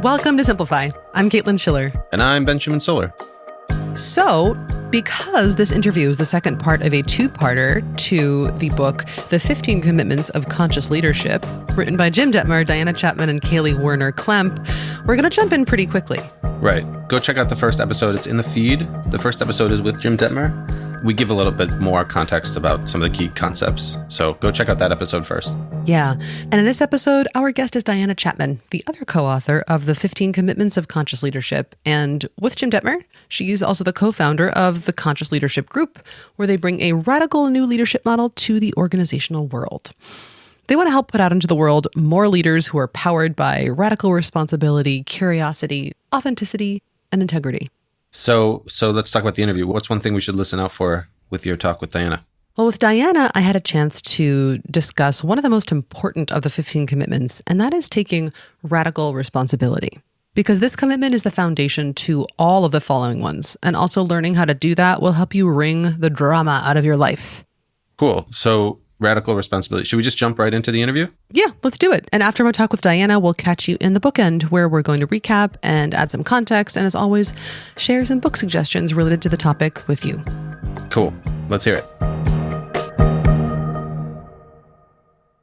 Welcome to Simplify. I'm Caitlin Schiller. And I'm Benjamin Solar. So, because this interview is the second part of a two-parter to the book, The 15 Commitments of Conscious Leadership, written by Jim Detmer, Diana Chapman, and Kaylee Werner-Klemp, we're going to jump in pretty quickly. Right. Go check out the first episode. It's in the feed. The first episode is with Jim Detmer. We give a little bit more context about some of the key concepts. So go check out that episode first. Yeah. And in this episode, our guest is Diana Chapman, the other co-author of The 15 Commitments of Conscious Leadership. And with Jim Detmer, she's also the co-founder of the Conscious Leadership Group, where they bring a radical new leadership model to the organizational world. They want to help put out into the world more leaders who are powered by radical responsibility, curiosity, authenticity, and integrity. So let's talk about the interview. What's one thing we should listen out for with your talk with Diana? Well, with Diana, I had a chance to discuss one of the most important of the 15 commitments, and that is taking radical responsibility. Because this commitment is the foundation to all of the following ones. And also learning how to do that will help you wring the drama out of your life. Cool. So radical responsibility. Should we just jump right into the interview? Yeah, let's do it. And after my talk with Diana, we'll catch you in the bookend where we're going to recap and add some context. And as always, share some book suggestions related to the topic with you. Cool. Let's hear it.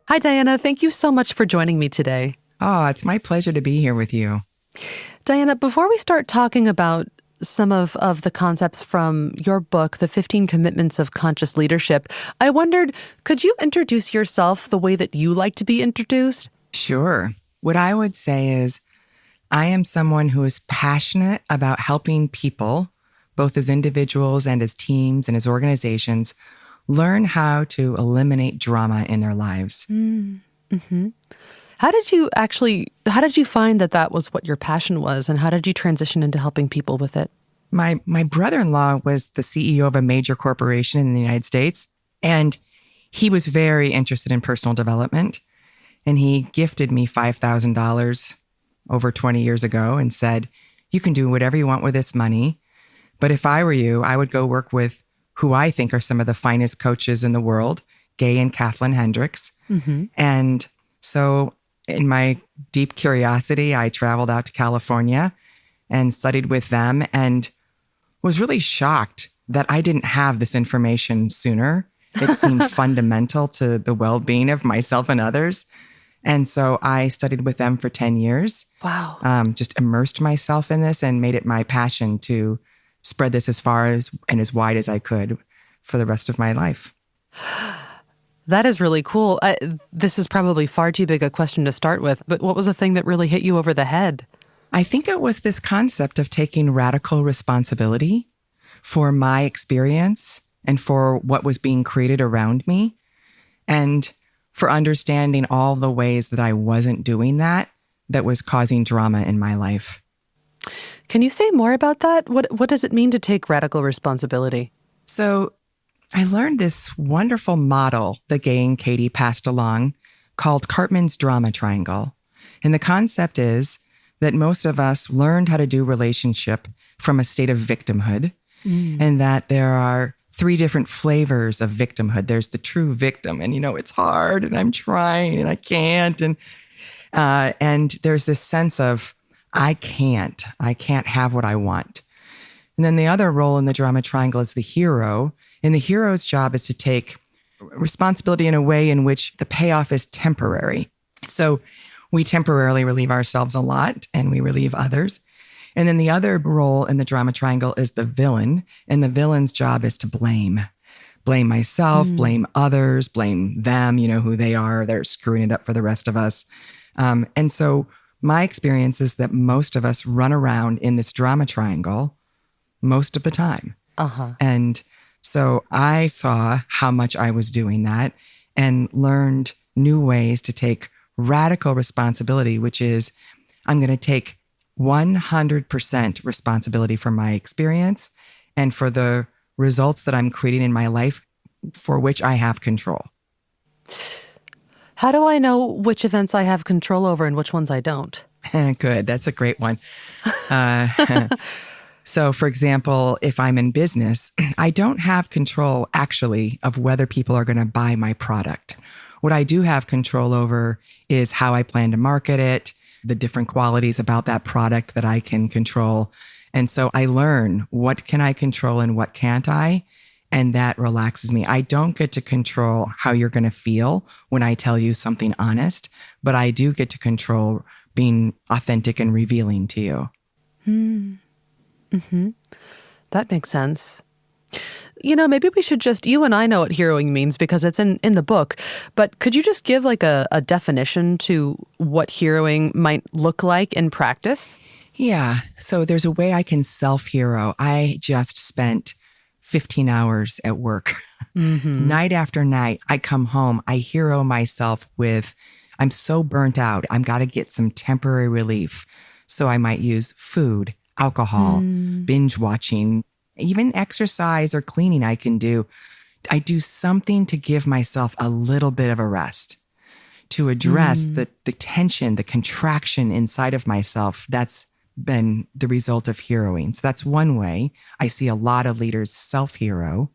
Hi, Diana. Thank you so much for joining me today. Oh, it's my pleasure to be here with you. Diana, before we start talking about some of the concepts from your book, The 15 Commitments of Conscious Leadership, I wondered, could you introduce yourself the way that you like to be introduced? Sure. What I would say is I am someone who is passionate about helping people, both as individuals and as teams and as organizations, learn how to eliminate drama in their lives. Mm-hmm. How did you find that was what your passion was, and how did you transition into helping people with it? My brother-in-law was the CEO of a major corporation in the United States, and he was very interested in personal development. And he gifted me $5,000 over 20 years ago and said, you can do whatever you want with this money. But if I were you, I would go work with who I think are some of the finest coaches in the world, Gay and Kathlyn Hendricks. Mm-hmm. And so in my deep curiosity, I traveled out to California and studied with them and was really shocked that I didn't have this information sooner. It seemed fundamental to the well-being of myself and others. And so I studied with them for 10 years. Wow. Just immersed myself in this and made it my passion to spread this as far as and as wide as I could for the rest of my life. That is really cool. This is probably far too big a question to start with, but what was the thing that really hit you over the head? I think it was this concept of taking radical responsibility for my experience and for what was being created around me, and for understanding all the ways that I wasn't doing that was causing drama in my life. Can you say more about that? What does it mean to take radical responsibility? So I learned this wonderful model that Gay and Katie passed along called Karpman's drama triangle. And the concept is that most of us learned how to do relationship from a state of victimhood, and that there are 3 different flavors of victimhood. There's the true victim, and it's hard, and I'm trying, and I can't, and there's this sense of I can't have what I want. And then the other role in the drama triangle is the hero. And the hero's job is to take responsibility in a way in which the payoff is temporary. So we temporarily relieve ourselves a lot and we relieve others. And then the other role in the drama triangle is the villain. And the villain's job is to blame. Blame myself, blame others, blame them, who they are. They're screwing it up for the rest of us. And so my experience is that most of us run around in this drama triangle most of the time. Uh-huh. And so I saw how much I was doing that and learned new ways to take radical responsibility, which is I'm going to take 100% responsibility for my experience and for the results that I'm creating in my life for which I have control. How do I know which events I have control over and which ones I don't? Good. That's a great one. So, for example, if I'm in business, I don't have control actually of whether people are going to buy my product. What I do have control over is how I plan to market it, the different qualities about that product that I can control. And so I learn what can I control and what can't I? And that relaxes me. I don't get to control how you're going to feel when I tell you something honest, but I do get to control being authentic and revealing to you. Mm-hmm. That makes sense. Maybe we should you and I know what heroing means because it's in the book, but could you just give like a definition to what heroing might look like in practice? Yeah. So there's a way I can self-hero. I just spent 15 hours at work. Mm-hmm. Night after night, I come home, I hero myself with, I'm so burnt out. I've got to get some temporary relief. So I might use food, alcohol, binge watching, even exercise or cleaning I can do. I do something to give myself a little bit of a rest, to address the tension, the contraction inside of myself. That's been the result of heroing. So that's one way I see a lot of leaders self-hero.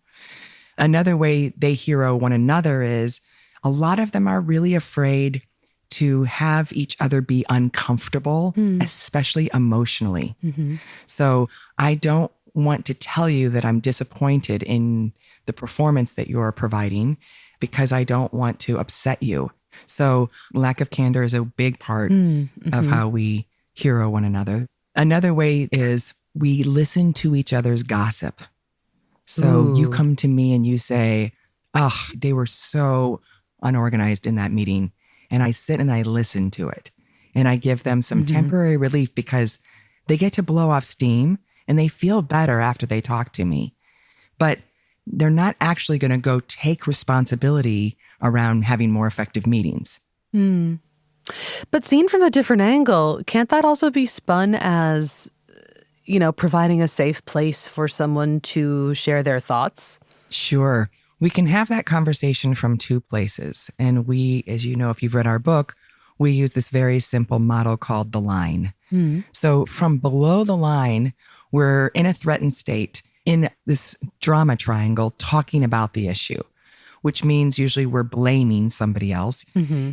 Another way they hero one another is a lot of them are really afraid to have each other be uncomfortable, especially emotionally. Mm-hmm. So I don't want to tell you that I'm disappointed in the performance that you're providing because I don't want to upset you. So lack of candor is a big part of how we hero one another. Another way is we listen to each other's gossip. So you come to me and you say, oh, they were so unorganized in that meeting. And I sit and I listen to it. And I give them some temporary relief because they get to blow off steam and they feel better after they talk to me. But they're not actually going to go take responsibility around having more effective meetings. But seen from a different angle, can't that also be spun as, providing a safe place for someone to share their thoughts? Sure. We can have that conversation from two places. And we, as you know, if you've read our book, we use this very simple model called the line. So from below the line, we're in a threatened state in this drama triangle talking about the issue, which means usually we're blaming somebody else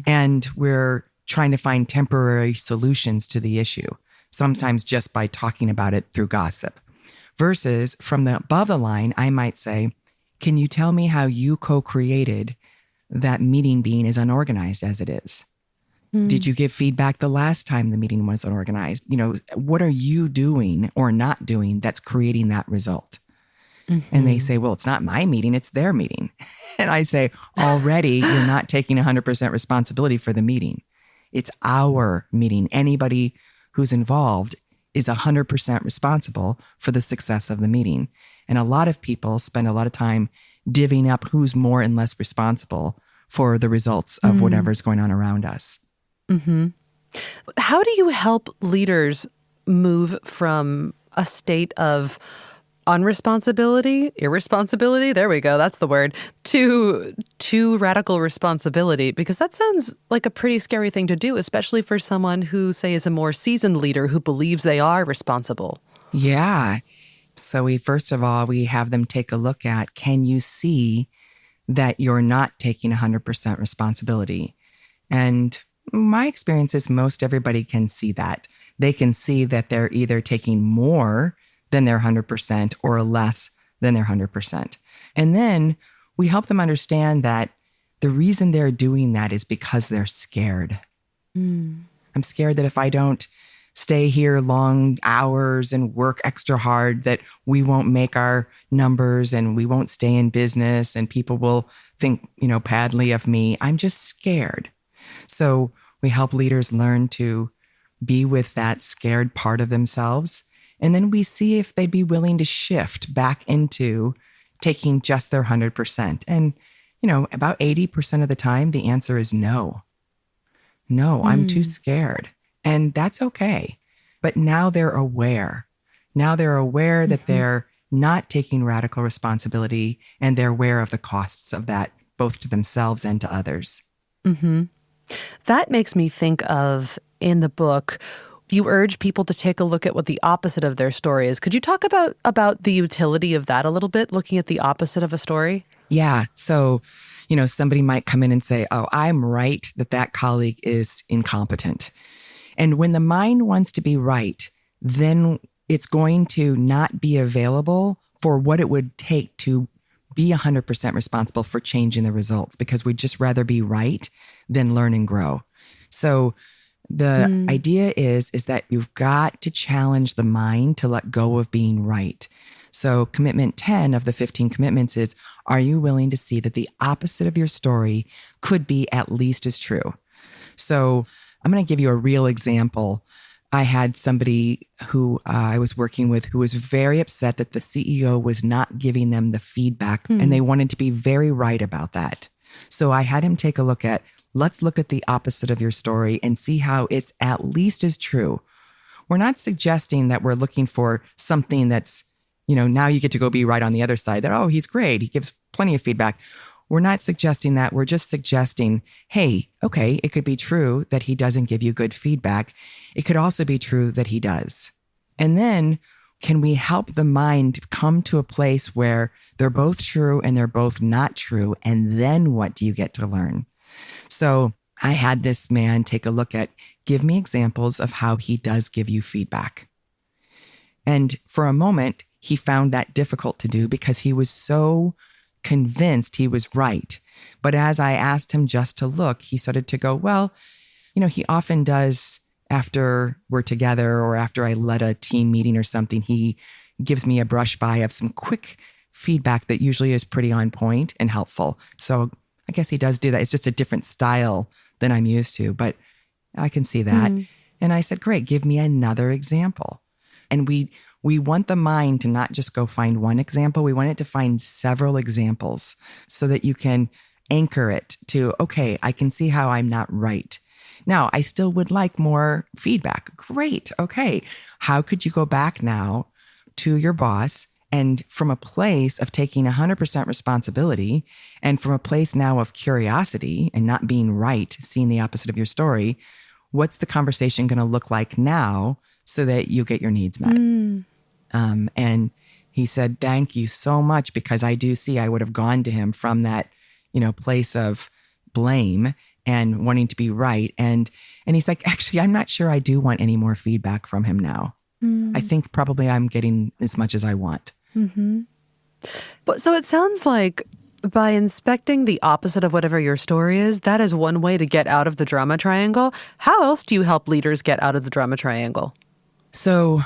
and we're trying to find temporary solutions to the issue, sometimes just by talking about it through gossip. Versus from the above the line, I might say, can you tell me how you co-created that meeting being as unorganized as it is? Did you give feedback the last time the meeting was unorganized? What are you doing or not doing that's creating that result? And they say, well, it's not my meeting, it's their meeting. And I say, already you're not taking 100% responsibility for the meeting. It's our meeting. Anybody who's involved is 100% responsible for the success of the meeting. And a lot of people spend a lot of time divvying up who's more and less responsible for the results of whatever's going on around us. How do you help leaders move from a state of unresponsibility, irresponsibility, there we go, that's the word, to radical responsibility? Because that sounds like a pretty scary thing to do, especially for someone who, say, is a more seasoned leader who believes they are responsible. Yeah. So first of all, we have them take a look at, can you see that you're not taking 100% responsibility? And my experience is most everybody can see that. They can see that they're either taking more than their 100% or less than their 100%. And then we help them understand that the reason they're doing that is because they're scared. I'm scared that if I don't stay here long hours and work extra hard, that we won't make our numbers and we won't stay in business and people will think, badly of me. I'm just scared. So we help leaders learn to be with that scared part of themselves. And then we see if they'd be willing to shift back into taking just their 100%. And, about 80% of the time, the answer is no. No, I'm too scared. And that's okay. But now they're aware. Now they're aware that they're not taking radical responsibility and they're aware of the costs of that, both to themselves and to others. That makes me think of, in the book, you urge people to take a look at what the opposite of their story is. Could you talk about the utility of that a little bit, looking at the opposite of a story? Yeah. So, somebody might come in and say, oh, I'm right that colleague is incompetent. And when the mind wants to be right, then it's going to not be available for what it would take to be 100% responsible for changing the results, because we'd just rather be right than learn and grow. So the idea is that you've got to challenge the mind to let go of being right. So commitment 10 of the 15 commitments is, are you willing to see that the opposite of your story could be at least as true? So I'm going to give you a real example. I had somebody who I was working with who was very upset that the CEO was not giving them the feedback, and they wanted to be very right about that. So I had him take a look at, let's look at the opposite of your story and see how it's at least as true. We're not suggesting that we're looking for something that's, now you get to go be right on the other side, that, oh, he's great, he gives plenty of feedback. We're not suggesting that. We're just suggesting, hey, okay, it could be true that he doesn't give you good feedback. It could also be true that he does. And then can we help the mind come to a place where they're both true and they're both not true? And then what do you get to learn? So I had this man take a look at, give me examples of how he does give you feedback. And for a moment, he found that difficult to do because he was so convinced he was right. But as I asked him just to look, he started to go, well, he often does after we're together or after I led a team meeting or something, he gives me a brush by of some quick feedback that usually is pretty on point and helpful. So I guess he does do that. It's just a different style than I'm used to, but I can see that. And I said, great, give me another example. And we want the mind to not just go find one example. We want it to find several examples so that you can anchor it to, okay, I can see how I'm not right. Now, I still would like more feedback. Great. Okay. How could you go back now to your boss and from a place of taking 100% responsibility and from a place now of curiosity and not being right, seeing the opposite of your story, what's the conversation going to look like now so that you get your needs met? And he said, thank you so much, because I do see I would have gone to him from that, place of blame and wanting to be right. And he's like, actually, I'm not sure I do want any more feedback from him now. I think probably I'm getting as much as I want. But so it sounds like by inspecting the opposite of whatever your story is, that is one way to get out of the drama triangle. How else do you help leaders get out of the drama triangle? So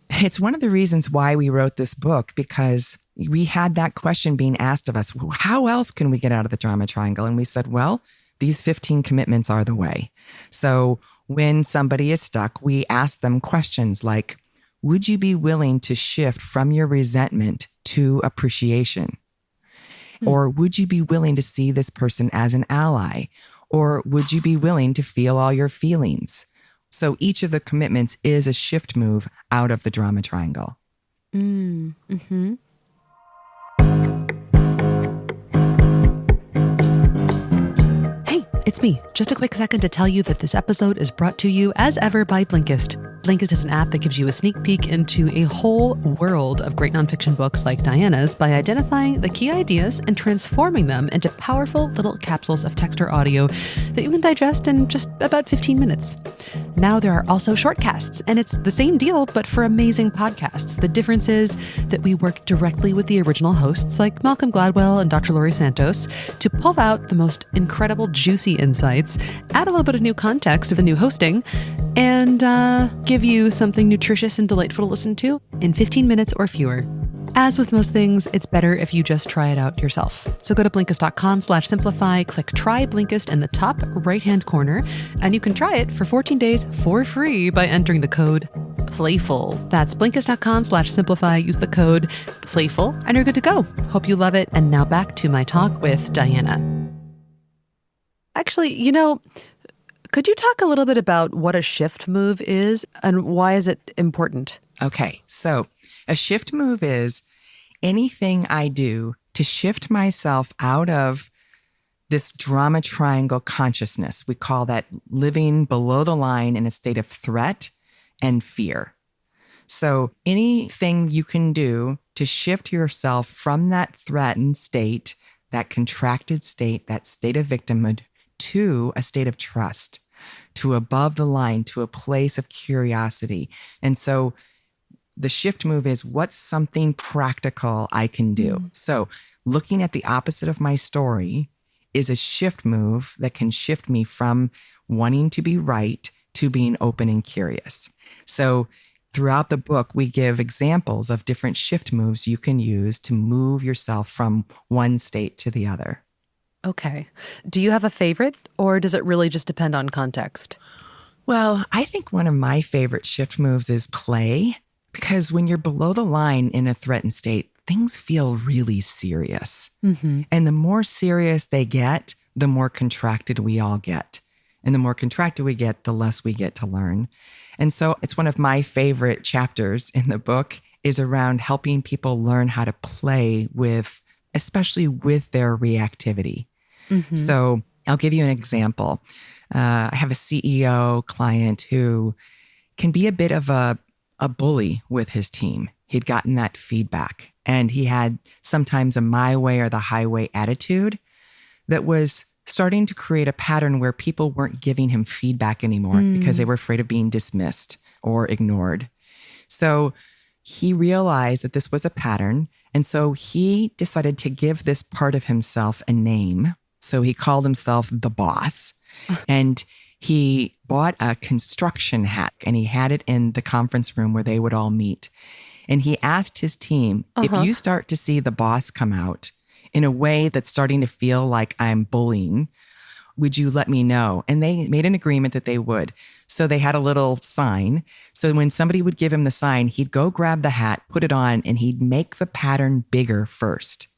it's one of the reasons why we wrote this book, because we had that question being asked of us. How else can we get out of the drama triangle? And we said, well, these 15 commitments are the way. So when somebody is stuck, we ask them questions like, would you be willing to shift from your resentment to appreciation? Or would you be willing to see this person as an ally? Or would you be willing to feel all your feelings? So each of the commitments is a shift move out of the drama triangle. Hey, it's me. Just a quick second to tell you that this episode is brought to you, as ever, by Blinkist. Blinkist is an app that gives you a sneak peek into a whole world of great nonfiction books like Diana's by identifying the key ideas and transforming them into powerful little capsules of text or audio that you can digest in just about 15 minutes. Now there are also shortcasts, and it's the same deal, but for amazing podcasts. The difference is that we work directly with the original hosts like Malcolm Gladwell and Dr. Laurie Santos to pull out the most incredible, juicy insights, add a little bit of new context of the new hosting, and give you something nutritious and delightful to listen to in 15 minutes or fewer. As with most things, it's better if you just try it out yourself. So go to Blinkist.com/simplify, click try Blinkist in the top right-hand corner, and you can try it for 14 days for free by entering the code PLAYFUL. That's Blinkist.com/simplify. Use the code PLAYFUL, and you're good to go. Hope you love it. And now back to my talk with Diana. Actually, could you talk a little bit about what a shift move is and why is it important? Okay, so a shift move is anything I do to shift myself out of this drama triangle consciousness. We call that living below the line in a state of threat and fear. So anything you can do to shift yourself from that threatened state, that contracted state, that state of victimhood, to a state of trust. to above the line, to a place of curiosity. And so the shift move is, what's something practical I can do? So looking at the opposite of my story is a shift move that can shift me from wanting to be right to being open and curious. So throughout the book, we give examples of different shift moves you can use to move yourself from one state to the other. Okay. Do you have a favorite, or does it really just depend on context? Well, I think one of my favorite shift moves is play, because when you're below the line in a threatened state, things feel really serious. And the more serious they get, the more contracted we all get. And the more contracted we get, the less we get to learn. And so it's one of my favorite chapters in the book is around helping people learn how to play with, especially with their reactivity. So I'll give you an example. I have a CEO client who can be a bit of a bully with his team. He'd gotten that feedback, and he had sometimes a my way or the highway attitude that was starting to create a pattern where people weren't giving him feedback anymore because they were afraid of being dismissed or ignored. So he realized that this was a pattern. And so he decided to give this part of himself a name. So he called himself the boss. And he bought a construction hat, and he had it in the conference room where they would all meet. And he asked his team, if you start to see the boss come out in a way that's starting to feel like I'm bullying, would you let me know? And they made an agreement that they would. So they had a little sign. So when somebody would give him the sign, he'd go grab the hat, put it on, and he'd make the pattern bigger first.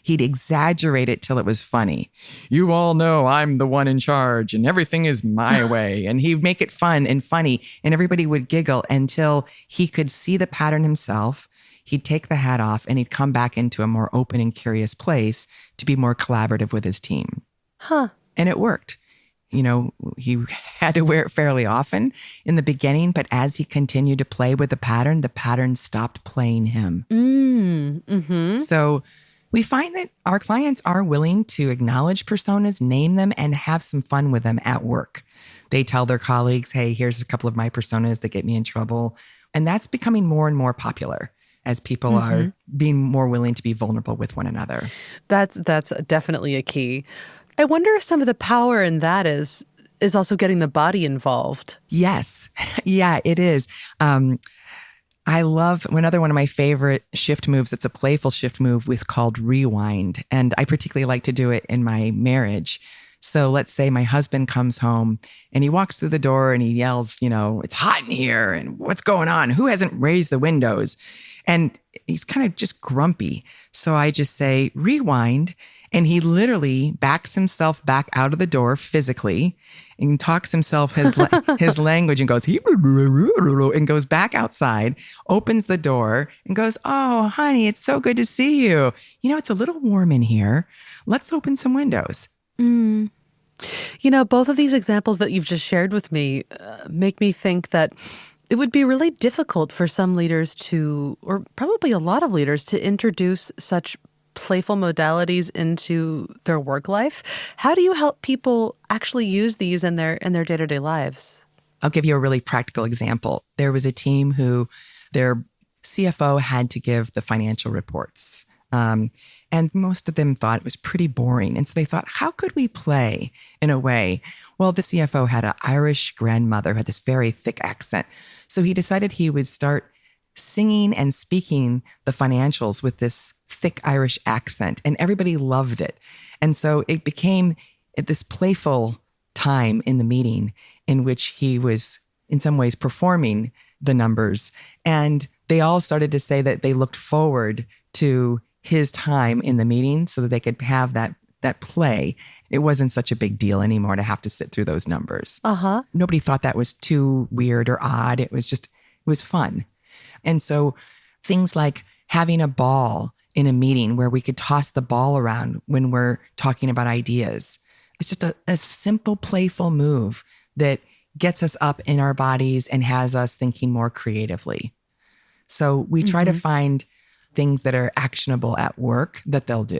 He'd exaggerate it till it was funny. You all know I'm the one in charge and everything is my way. And he'd make it fun and funny, and everybody would giggle until he could see the pattern himself. He'd take the hat off and he'd come back into a more open and curious place to be more collaborative with his team. And it worked. You know, he had to wear it fairly often in the beginning, but as he continued to play with the pattern stopped playing him. So we find that our clients are willing to acknowledge personas, name them, and have some fun with them at work. They tell their colleagues, hey, here's a couple of my personas that get me in trouble. And that's becoming more and more popular as people are being more willing to be vulnerable with one another. That's definitely a key. I wonder if some of the power in that is also getting the body involved. Yes. Yeah, it is. I love one of my favorite shift moves. It's a playful shift move with called rewind. And I particularly like to do it in my marriage. So let's say my husband comes home and he walks through the door and he yells, you know, it's hot in here and what's going on? Who hasn't raised the windows? And he's kind of just grumpy. So I just say, rewind. And he literally backs himself back out of the door physically and talks himself his language and goes, and goes back outside, opens the door and goes, oh, honey, it's so good to see you. You know, it's a little warm in here. Let's open some windows. You know, both of these examples that you've just shared with me make me think that it would be really difficult for some leaders to, or probably a lot of leaders, to introduce such playful modalities into their work life. How do you help people actually use these in their day-to-day lives? I'll give you a really practical example. There was a team who their CFO had to give the financial reports. And most of them thought it was pretty boring. And so they thought, how could we play in a way? Well, the CFO had an Irish grandmother who had this very thick accent. So he decided he would start singing and speaking the financials with this thick Irish accent. And everybody loved it. And so it became this playful time in the meeting in which he was in some ways performing the numbers. And they all started to say that they looked forward to his time in the meeting so that they could have that play. It wasn't such a big deal anymore to have to sit through those numbers. Nobody thought that was too weird or odd. It was fun. And so things like having a ball in a meeting where we could toss the ball around when we're talking about ideas. It's just a simple, playful move that gets us up in our bodies and has us thinking more creatively. So we try to find things that are actionable at work that they'll do.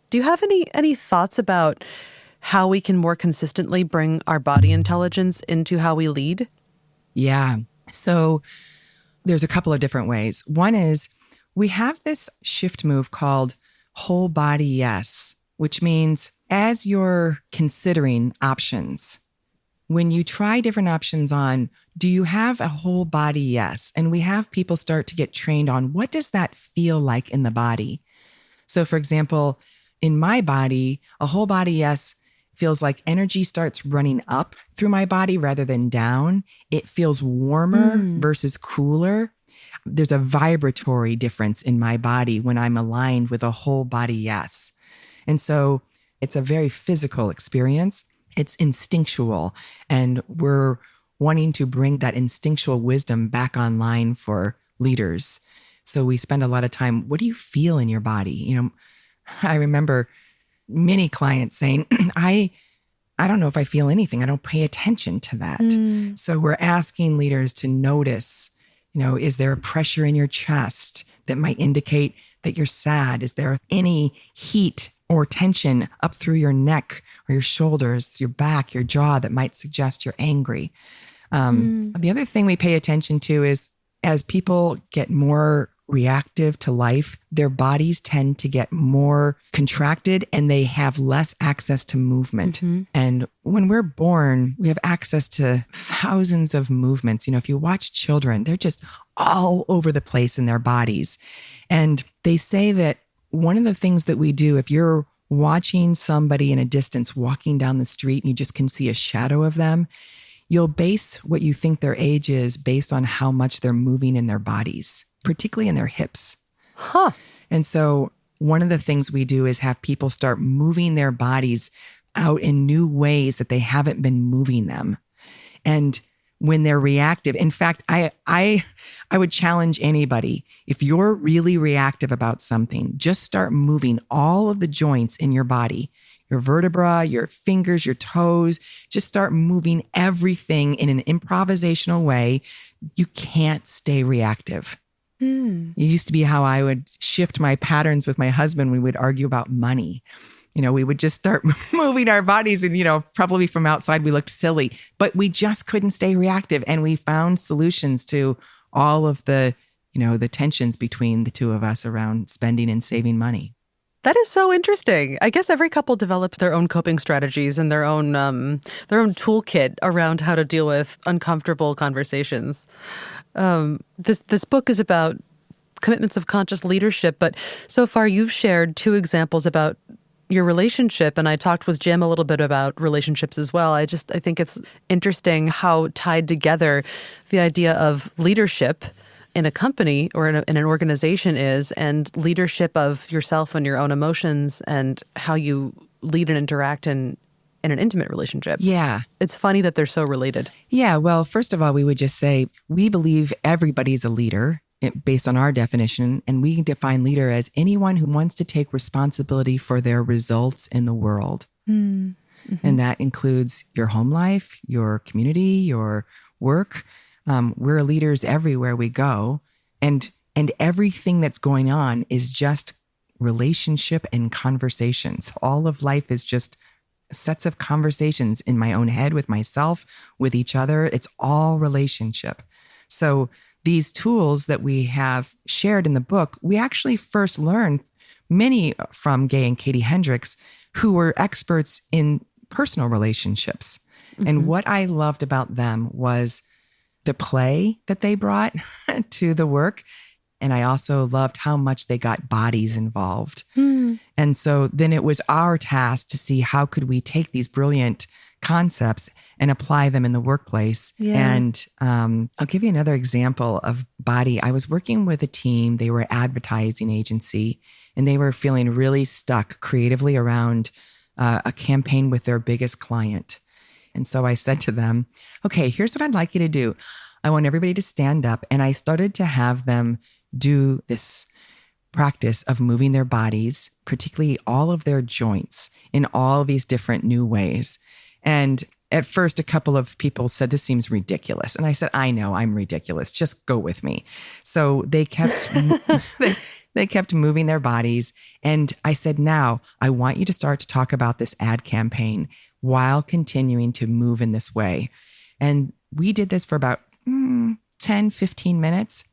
Do you have any thoughts about how we can more consistently bring our body intelligence into how we lead? Yeah. So there's a couple of different ways. One is we have this shift move called whole body yes, which means as you're considering options, when you try different options on, do you have a whole body yes? And we have people start to get trained on what does that feel like in the body? So for example, in my body, a whole body yes feels like energy starts running up through my body rather than down. It feels warmer versus cooler. There's a vibratory difference in my body when I'm aligned with a whole body yes. And so it's a very physical experience. It's instinctual. And we're wanting to bring that instinctual wisdom back online for leaders. So we spend a lot of time, what do you feel in your body? I remember many clients saying, I don't know if I feel anything. I don't pay attention to that. So we're asking leaders to notice, is there a pressure in your chest that might indicate that you're sad? Is there any heat or tension up through your neck or your shoulders, your back, your jaw that might suggest you're angry? The other thing we pay attention to is as people get more reactive to life, their bodies tend to get more contracted and they have less access to movement. And when we're born, we have access to thousands of movements. If you watch children, they're just all over the place in their bodies. And they say that one of the things that we do, if you're watching somebody in a distance walking down the street and you just can see a shadow of them, you'll base what you think their age is based on how much they're moving in their bodies, particularly in their hips. And so one of the things we do is have people start moving their bodies out in new ways that they haven't been moving them. And when they're reactive, in fact, I would challenge anybody, if you're really reactive about something, just start moving all of the joints in your body, your vertebra, your fingers, your toes, just start moving everything in an improvisational way. You can't stay reactive. It used to be how I would shift my patterns with my husband. We would argue about money. We would just start moving our bodies and, probably from outside we looked silly, but we just couldn't stay reactive. And we found solutions to all of the, the tensions between the two of us around spending and saving money. That is so interesting. I guess every couple develops their own coping strategies and their own toolkit around how to deal with uncomfortable conversations. This book is about commitments of conscious leadership, but so far you've shared 2 examples about your relationship, and I talked with Jim a little bit about relationships as well. I think it's interesting how tied together the idea of leadership in a company or in an organization is, and leadership of yourself and your own emotions and how you lead and interact in an intimate relationship. Yeah. It's funny that they're so related. Yeah. Well, first of all, we would just say we believe everybody's a leader based on our definition. And we define leader as anyone who wants to take responsibility for their results in the world. And that includes your home life, your community, your work. We're leaders everywhere we go. And everything that's going on is just relationship and conversations. All of life is just sets of conversations in my own head with myself, with each other. It's all relationship. So these tools that we have shared in the book, we actually first learned many from Gay and Kathlyn Hendricks, who were experts in personal relationships. And what I loved about them was the play that they brought to the work. And I also loved how much they got bodies involved. And so then it was our task to see how could we take these brilliant concepts and apply them in the workplace. And I'll give you another example of body. I was working with a team. They were an advertising agency, and they were feeling really stuck creatively around a campaign with their biggest client. And so I said to them, okay, here's what I'd like you to do. I want everybody to stand up. And I started to have them do this practice of moving their bodies, particularly all of their joints, in all these different new ways. And at first, a couple of people said, this seems ridiculous. And I said, I know I'm ridiculous. Just go with me. So they kept, They kept moving their bodies. And I said, now I want you to start to talk about this ad campaign while continuing to move in this way. And we did this for about 10, 15 minutes.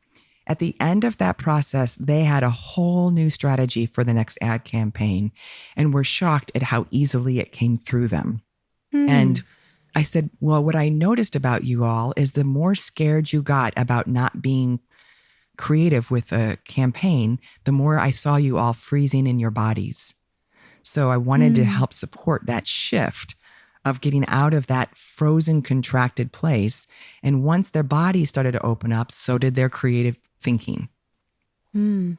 At the end of that process, they had a whole new strategy for the next ad campaign and were shocked at how easily it came through them. And I said, well, what I noticed about you all is the more scared you got about not being creative with a campaign, the more I saw you all freezing in your bodies. So I wanted to help support that shift of getting out of that frozen, contracted place. And once their bodies started to open up, so did their creative thinking. That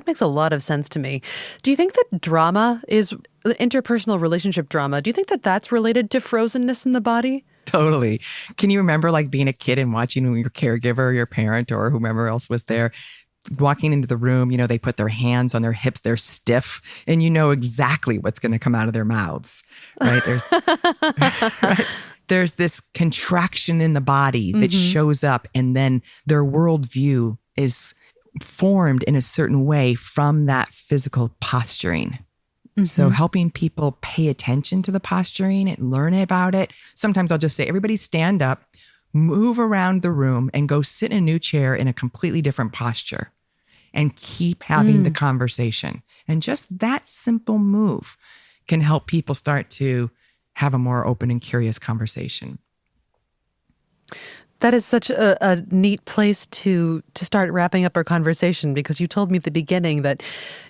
makes a lot of sense to me. Do you think that drama is interpersonal relationship drama? Do you think that that's related to frozenness in the body? Totally. Can you remember like being a kid and watching your caregiver, or your parent, or whomever else was there, walking into the room, they put their hands on their hips, they're stiff, and you know exactly what's going to come out of their mouths, right? There's this contraction in the body that shows up, and then their worldview is formed in a certain way from that physical posturing. So helping people pay attention to the posturing and learn about it. Sometimes I'll just say, everybody stand up, move around the room, and go sit in a new chair in a completely different posture and keep having the conversation. And just that simple move can help people start to have a more open and curious conversation. That is such a neat place to start wrapping up our conversation, because you told me at the beginning that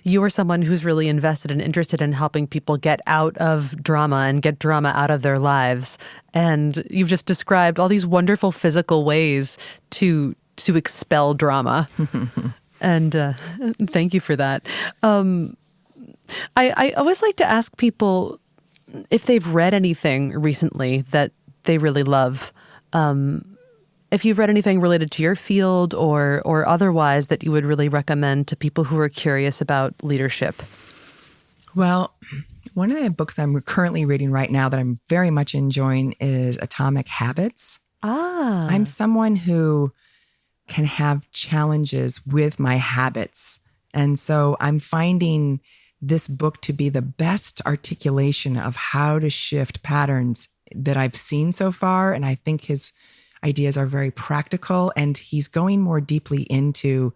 you are someone who's really invested and interested in helping people get out of drama and get drama out of their lives. And you've just described all these wonderful physical ways to expel drama. And thank you for that. I always like to ask people if they've read anything recently that they really love. If you've read anything related to your field or otherwise that you would really recommend to people who are curious about leadership. Well, one of the books I'm currently reading right now that I'm very much enjoying is Atomic Habits. I'm someone who can have challenges with my habits. And so I'm finding this book to be the best articulation of how to shift patterns that I've seen so far. And I think his ideas are very practical, and he's going more deeply into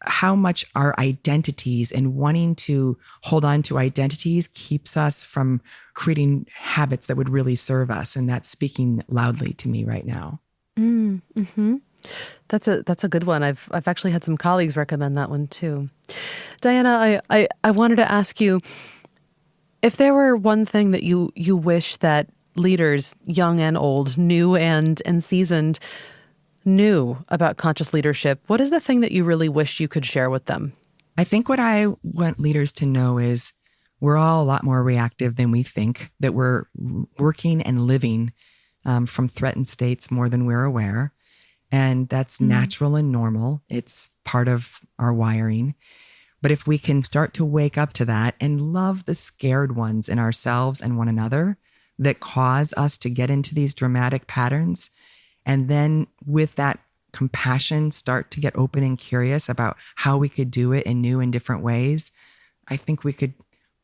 how much our identities and wanting to hold on to identities keeps us from creating habits that would really serve us. And that's speaking loudly to me right now. That's a good one. I've actually had some colleagues recommend that one too. Diana, I wanted to ask you, if there were one thing that you wish that leaders, young and old, new and seasoned, knew about conscious leadership, what is the thing that you really wish you could share with them? I think what I want leaders to know is we're all a lot more reactive than we think, that we're working and living from threatened states more than we're aware. And that's natural and normal. It's part of our wiring. But if we can start to wake up to that and love the scared ones in ourselves and one another that cause us to get into these dramatic patterns, and then with that compassion, start to get open and curious about how we could do it in new and different ways, I think we could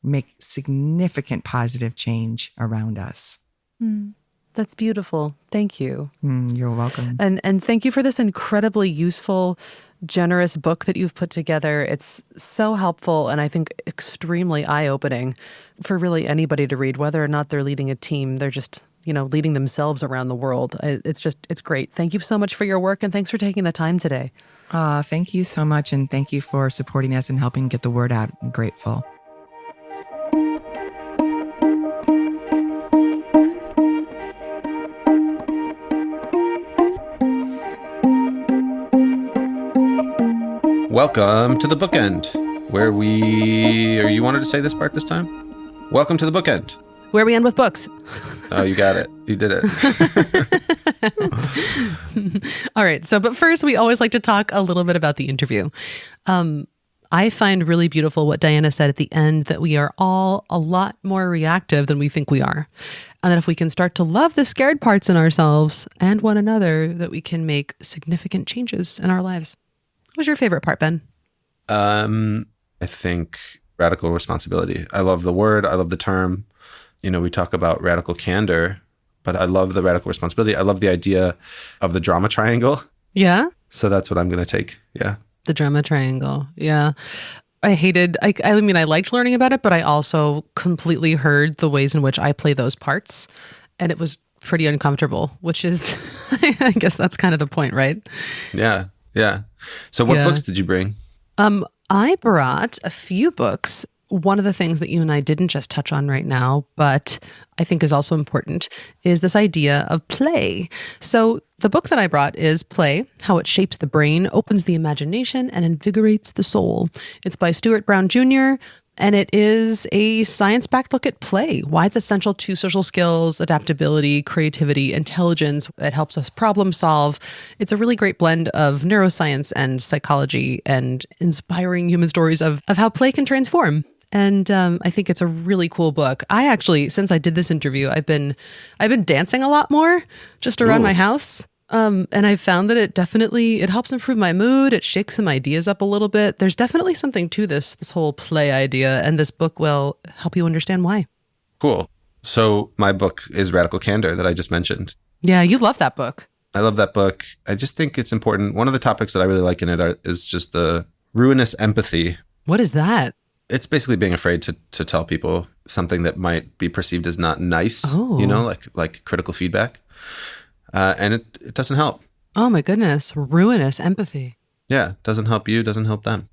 make significant positive change around us. That's beautiful. Thank you. You're welcome. And thank you for this incredibly useful, generous book that you've put together. It's so helpful and I think extremely eye-opening for really anybody to read, whether or not they're leading a team. They're just, leading themselves around the world. It's great. Thank you so much for your work, and thanks for taking the time today. Thank you so much, and thank you for supporting us and helping get the word out. I'm grateful. Welcome to the bookend, where you wanted to say this part this time? Welcome to the bookend. Where we end with books. Oh, you got it. You did it. All right. But first, we always like to talk a little bit about the interview. I find really beautiful what Diana said at the end, that we are all a lot more reactive than we think we are. And that if we can start to love the scared parts in ourselves and one another, that we can make significant changes in our lives. What was your favorite part, Ben? I think radical responsibility. I love the word. I love the term. We talk about radical candor, but I love the radical responsibility. I love the idea of the drama triangle. Yeah. So that's what I'm going to take. Yeah. The drama triangle. Yeah. I liked learning about it, but I also completely heard the ways in which I play those parts. And it was pretty uncomfortable, which is, I guess that's kind of the point, right? Yeah. Yeah. So what books did you bring? I brought a few books. One of the things that you and I didn't just touch on right now, but I think is also important, is this idea of play. So the book that I brought is Play, How It Shapes the Brain, Opens the Imagination, and Invigorates the Soul. It's by Stuart Brown Jr., and it is a science-backed look at play, why it's essential to social skills, adaptability, creativity, intelligence. It helps us problem solve. It's a really great blend of neuroscience and psychology and inspiring human stories of how play can transform. And I think it's a really cool book. I actually, since I did this interview, I've been dancing a lot more just around my house. And I found that it helps improve my mood. It shakes some ideas up a little bit. There's definitely something to this whole play idea, and this book will help you understand why. Cool. So my book is Radical Candor that I just mentioned. Yeah, you love that book. I love that book. I just think it's important. One of the topics that I really like in it is just the ruinous empathy. What is that? It's basically being afraid to tell people something that might be perceived as not nice, like critical feedback. And it doesn't help. Oh my goodness. Ruinous empathy. Yeah. Doesn't help you, doesn't help them.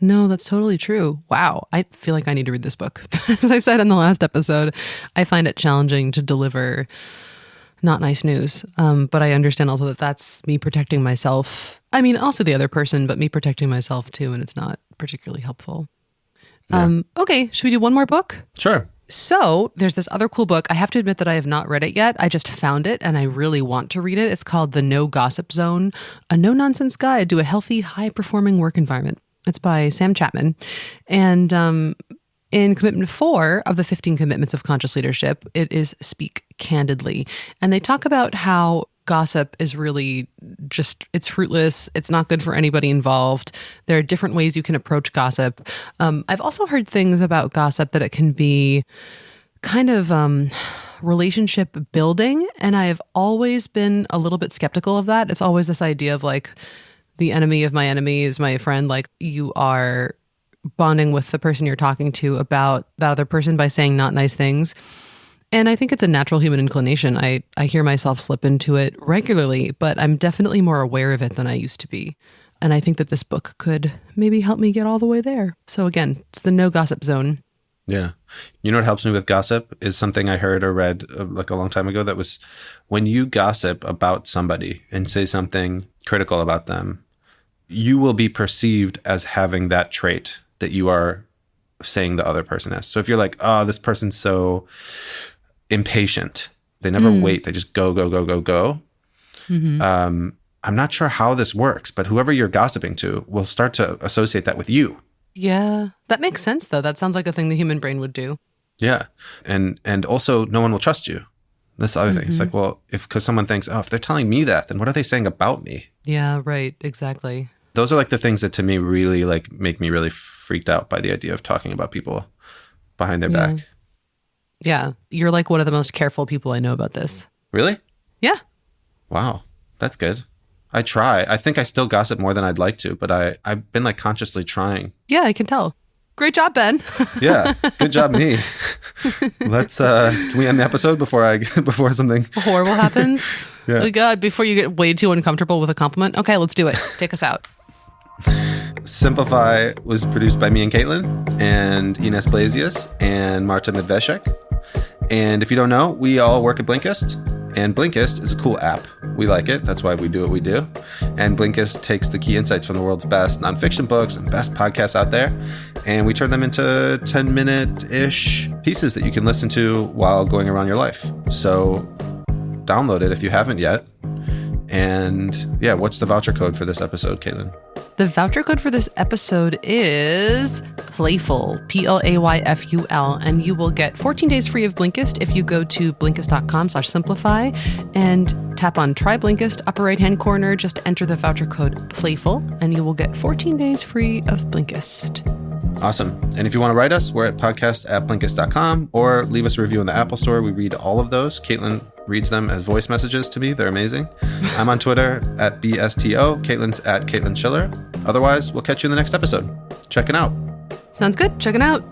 No, that's totally true. Wow. I feel like I need to read this book. As I said in the last episode, I find it challenging to deliver not nice news. But I understand also that that's me protecting myself. I mean, also the other person, but me protecting myself too. And it's not particularly helpful. Yeah. Okay. Should we do one more book? Sure. So there's this other cool book. I have to admit that I have not read it yet. I just found it and I really want to read it. It's called The No Gossip Zone, a no-nonsense guide to a healthy, high-performing work environment. It's by Sam Chapman. And in Commitment 4 of the 15 Commitments of Conscious Leadership, it is Speak Candidly. And they talk about how gossip is really it's fruitless. It's not good for anybody involved. There are different ways you can approach gossip. I've also heard things about gossip that it can be kind of relationship building. And I have always been a little bit skeptical of that. It's always this idea of like the enemy of my enemy is my friend. Like you are bonding with the person you're talking to about the other person by saying not nice things. And I think it's a natural human inclination. I hear myself slip into it regularly, but I'm definitely more aware of it than I used to be. And I think that this book could maybe help me get all the way there. So again, it's the No Gossip Zone. Yeah. You know what helps me with gossip is something I heard or read like a long time ago that was when you gossip about somebody and say something critical about them, you will be perceived as having that trait that you are saying the other person has. So if you're like, oh, this person's so impatient. They never wait. They just go. Mm-hmm. I'm not sure how this works, but whoever you're gossiping to will start to associate that with you. Yeah, that makes sense, though. That sounds like a thing the human brain would do. Yeah. And also no one will trust you. That's the other thing. It's like, well, because someone thinks, oh, if they're telling me that, then what are they saying about me? Yeah, right. Exactly. Those are like the things that to me really like make me really freaked out by the idea of talking about people behind their back. Yeah. You're like one of the most careful people I know about this. Really? Yeah. Wow. That's good. I try. I think I still gossip more than I'd like to, but I've been like consciously trying. Yeah, I can tell. Great job, Ben. Yeah. Good job, me. Let's, can we end the episode before something horrible happens? Yeah. Oh God, before you get way too uncomfortable with a compliment. Okay, let's do it. Take us out. Simplify was produced by me and Caitlin and Ines Blasius and Marta Medveshek. And if you don't know, we all work at Blinkist. And Blinkist is a cool app. We like it. That's why we do what we do. And Blinkist takes the key insights from the world's best nonfiction books and best podcasts out there, and we turn them into 10-minute-ish pieces that you can listen to while going around your life. So download it if you haven't yet. And yeah, what's the voucher code for this episode, Caitlin? The voucher code for this episode is playful, PLAYFUL, and you will get 14 days free of Blinkist if you go to blinkist.com/simplify. And Tap on Try Blinkist, upper right-hand corner. Just enter the voucher code PLAYFUL, and you will get 14 days free of Blinkist. Awesome. And if you want to write us, we're at podcast@blinkist.com, or leave us a review in the Apple Store. We read all of those. Caitlin reads them as voice messages to me. They're amazing. I'm on Twitter at BSTO. Caitlin's at Caitlin Schiller. Otherwise, we'll catch you in the next episode. Check it out. Sounds good. Check it out.